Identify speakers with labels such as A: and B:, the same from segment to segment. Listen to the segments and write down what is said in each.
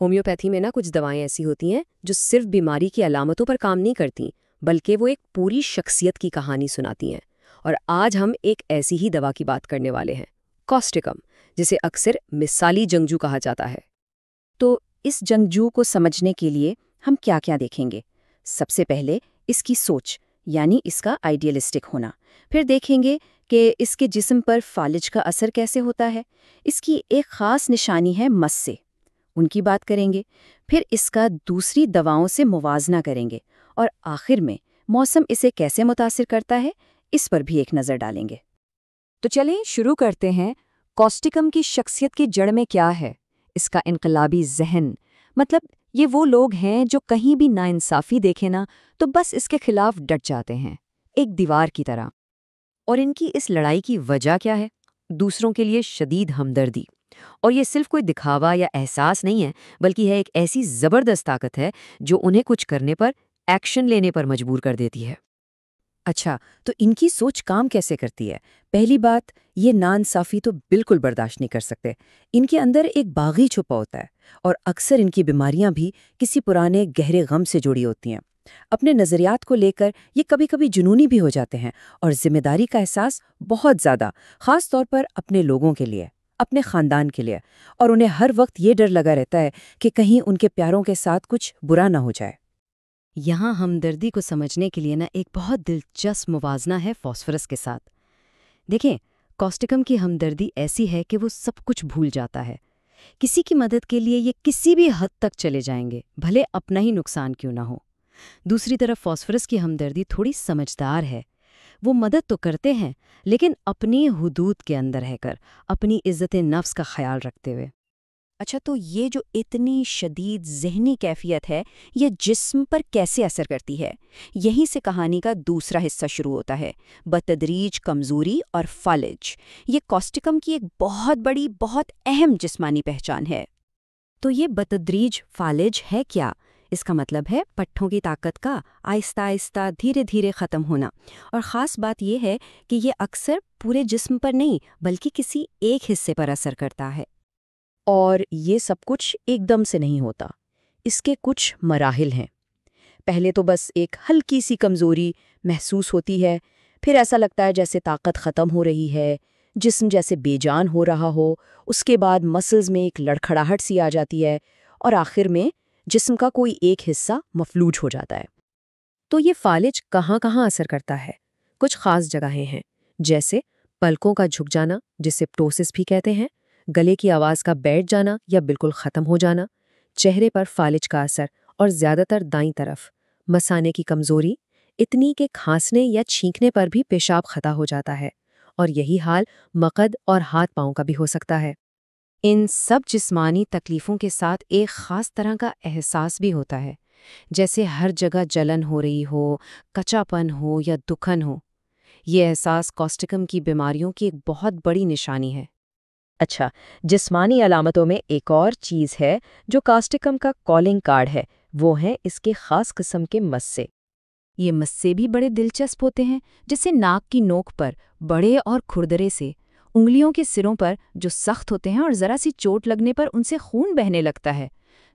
A: Homeopathy میں کچھ دوائیں ایسی ہوتی ہیں جو صرف بیماری کی علامتوں پر کام نہیں کرتی، بلکہ وہ ایک پوری شخصیت کی کہانی سناتی ہیں۔ اور آج ہم ایک ایسی ہی دوا کی بات کرنے والے ہیں، کاسٹکم، جسے اکثر مثالی جنگجو کہا جاتا ہے۔
B: تو اس جنگجو کو سمجھنے کے لیے ہم کیا کیا دیکھیں گے؟ سب سے پہلے اس کی سوچ، یعنی اس کا آئیڈیلسٹک ہونا۔ پھر دیکھیں گے کہ اس کے جسم پر فالج کا اثر کیسے ہوتا ہے۔ اس کی ایک خاص نشانی ہے مس سے، ان کی بات کریں گے۔ پھر اس کا دوسری دواؤں سے موازنہ کریں گے، اور آخر میں موسم اسے کیسے متاثر کرتا ہے، اس پر بھی ایک نظر ڈالیں گے۔
C: تو چلیں شروع کرتے ہیں۔ کاسٹکم کی شخصیت کی جڑ میں کیا ہے؟ اس کا انقلابی ذہن، مطلب یہ وہ لوگ ہیں جو کہیں بھی ناانصافی دیکھیں نا تو بس اس کے خلاف ڈٹ جاتے ہیں، ایک دیوار کی طرح۔
A: اور ان کی اس لڑائی کی وجہ کیا ہے؟ دوسروں کے لیے شدید ہمدردی۔ اور یہ صرف کوئی دکھاوا یا احساس نہیں ہے، بلکہ ہے ایک ایسی زبردست طاقت ہے جو انہیں کچھ کرنے پر، ایکشن لینے پر مجبور کر دیتی ہے۔
B: اچھا، تو ان کی سوچ کام کیسے کرتی ہے؟ پہلی بات، یہ ناانصافی تو بالکل برداشت نہیں کر سکتے۔ ان کے اندر ایک باغی چھپا ہوتا ہے، اور اکثر ان کی بیماریاں بھی کسی پرانے گہرے غم سے جڑی ہوتی ہیں۔ اپنے نظریات کو لے کر یہ کبھی کبھی جنونی بھی ہو جاتے ہیں، اور ذمہ داری کا احساس بہت زیادہ، خاص طور پر اپنے لوگوں کے لیے، اپنے خاندان کے لیے۔ اور انہیں ہر وقت یہ ڈر لگا رہتا ہے کہ کہیں ان کے پیاروں کے ساتھ کچھ برا نہ ہو جائے۔
A: یہاں ہمدردی کو سمجھنے کے لیے ایک بہت دلچسپ موازنہ ہے فاسفورس کے ساتھ۔ دیکھیں، کاسٹکم کی ہمدردی ایسی ہے کہ وہ سب کچھ بھول جاتا ہے۔ کسی کی مدد کے لیے یہ کسی بھی حد تک چلے جائیں گے، بھلے اپنا ہی نقصان کیوں نہ ہو۔ دوسری طرف فاسفورس کی ہمدردی تھوڑی سمجھدار ہے۔ وہ مدد تو کرتے ہیں، لیکن اپنی حدود کے اندر رہ کر، اپنی عزت نفس کا خیال رکھتے ہوئے۔
B: اچھا، تو یہ جو اتنی شدید ذہنی کیفیت ہے، یہ جسم پر کیسے اثر کرتی ہے؟ یہیں سے کہانی کا دوسرا حصہ شروع ہوتا ہے، بتدریج کمزوری اور فالج۔ یہ کاسٹکم کی ایک بہت بڑی، بہت اہم جسمانی پہچان ہے۔
A: تو یہ بتدریج فالج ہے کیا؟ اس کا مطلب ہے پٹھوں کی طاقت کا آہستہ آہستہ، دھیرے دھیرے ختم ہونا۔ اور خاص بات یہ ہے کہ یہ اکثر پورے جسم پر نہیں، بلکہ کسی ایک حصے پر اثر کرتا ہے۔
B: اور یہ سب کچھ ایک دم سے نہیں ہوتا، اس کے کچھ مراحل ہیں۔ پہلے تو بس ایک ہلکی سی کمزوری محسوس ہوتی ہے، پھر ایسا لگتا ہے جیسے طاقت ختم ہو رہی ہے، جسم جیسے بے جان ہو رہا ہو۔ اس کے بعد مسلز میں ایک لڑکھڑاہٹ سی آ جاتی ہے، اور آخر میں جسم کا کوئی ایک حصہ مفلوج ہو جاتا ہے۔
A: تو یہ فالج کہاں کہاں اثر کرتا ہے؟ کچھ خاص جگہیں ہیں، جیسے پلکوں کا جھک جانا، جسے پٹوسس بھی کہتے ہیں، گلے کی آواز کا بیٹھ جانا یا بالکل ختم ہو جانا، چہرے پر فالج کا اثر، اور زیادہ تر دائیں طرف مثانے کی کمزوری، اتنی کہ کھانسنے یا چھینکنے پر بھی پیشاب خطا ہو جاتا ہے۔ اور یہی حال مقد اور ہاتھ پاؤں کا بھی ہو سکتا ہے۔ ان سب جسمانی تکلیفوں کے ساتھ ایک خاص طرح کا احساس بھی ہوتا ہے، جیسے ہر جگہ جلن ہو رہی ہو، کچا پن ہو یا دکھن ہو۔ یہ احساس کاسٹکم کی بیماریوں کی ایک بہت بڑی نشانی ہے۔
B: اچھا، جسمانی علامتوں میں ایک اور چیز ہے جو کاسٹکم کا کالنگ کارڈ ہے، وہ ہیں اس کے خاص قسم کے مسے۔
C: یہ مسے بھی بڑے دلچسپ ہوتے ہیں، جیسے ناک کی نوک پر بڑے اور کھردرے سے، انگلیوں کے سروں پر جو سخت ہوتے ہیں اور ذرا سی چوٹ لگنے پر ان سے خون بہنے لگتا ہے،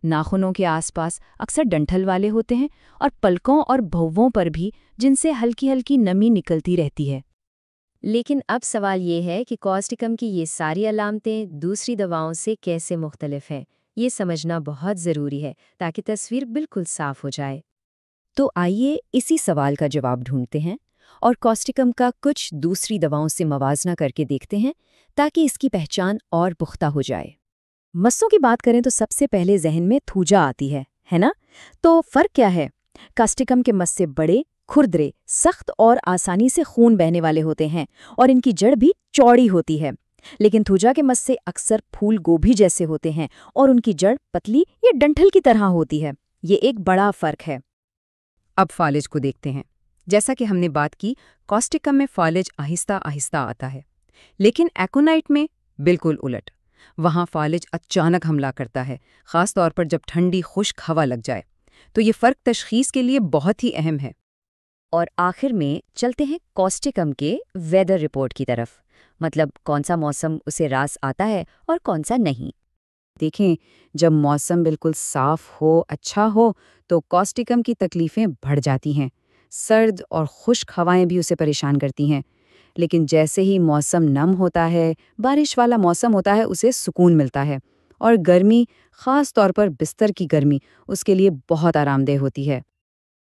C: ناخنوں کے آس پاس اکثر ڈنٹھل والے ہوتے ہیں، اور پلکوں اور بھووں پر بھی، جن سے ہلکی ہلکی نمی نکلتی رہتی ہے۔
A: لیکن اب سوال یہ ہے کہ کاسٹکم کی یہ ساری علامتیں دوسری دواؤں سے کیسے مختلف ہیں؟ یہ سمجھنا بہت ضروری ہے تاکہ تصویر بالکل صاف ہو جائے۔
B: تو آئیے اسی سوال کا جواب ڈھونڈتے ہیں، اور کاسٹکم کا کچھ دوسری دواؤں سے موازنہ کر کے دیکھتے ہیں تاکہ اس کی پہچان اور پختہ ہو جائے۔ مسوں کی بات کریں تو سب سے پہلے ذہن میں تھوجا آتی ہے نا؟ تو فرق کیا ہے؟ کاسٹکم کے مسے بڑے، کھردرے، سخت اور آسانی سے خون بہنے والے ہوتے ہیں، اور ان کی جڑ بھی چوڑی ہوتی ہے۔ لیکن تھوجا کے مسے اکثر پھول گوبھی جیسے ہوتے ہیں، اور ان کی جڑ پتلی یا ڈنٹھل کی طرح ہوتی ہے۔ یہ ایک بڑا فرق ہے۔
C: اب فالج کو دیکھتے ہیں۔ جیسا کہ ہم نے بات کی، کاسٹکم میں فالج آہستہ آہستہ آتا ہے، لیکن ایکونائٹ میں بالکل الٹ۔ وہاں فالج اچانک حملہ کرتا ہے، خاص طور پر جب ٹھنڈی خشک ہوا لگ جائے۔ تو یہ فرق تشخیص کے لیے بہت ہی اہم ہے۔
B: اور آخر میں چلتے ہیں کاسٹکم کے ویدر رپورٹ کی طرف، مطلب کون سا موسم اسے راس آتا ہے اور کون سا نہیں۔ دیکھیں، جب موسم بالکل صاف ہو، اچھا ہو، تو کاسٹیکم کی تکلیفیں بڑھ جاتی ہیں۔ سرد اور خشک ہوائیں بھی اسے پریشان کرتی ہیں۔ لیکن جیسے ہی موسم نم ہوتا ہے، بارش والا موسم ہوتا ہے، اسے سکون ملتا ہے، اور گرمی، خاص طور پر بستر کی گرمی، اس کے لیے بہت آرام دہ ہوتی ہے۔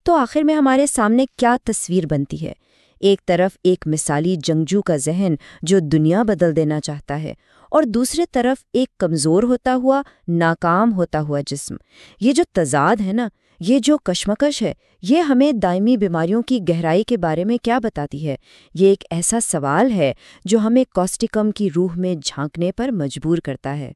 C: تو آخر میں ہمارے سامنے کیا تصویر بنتی ہے؟ ایک طرف ایک مثالی جنگجو کا ذہن جو دنیا بدل دینا چاہتا ہے، اور دوسرے طرف ایک کمزور ہوتا ہوا، ناکام ہوتا ہوا جسم۔ یہ جو تضاد ہے نا، یہ جو کشمکش ہے، یہ ہمیں دائمی بیماریوں کی گہرائی کے بارے میں کیا بتاتی ہے؟ یہ ایک ایسا سوال ہے جو ہمیں کاسٹیکم کی روح میں جھانکنے پر مجبور کرتا ہے۔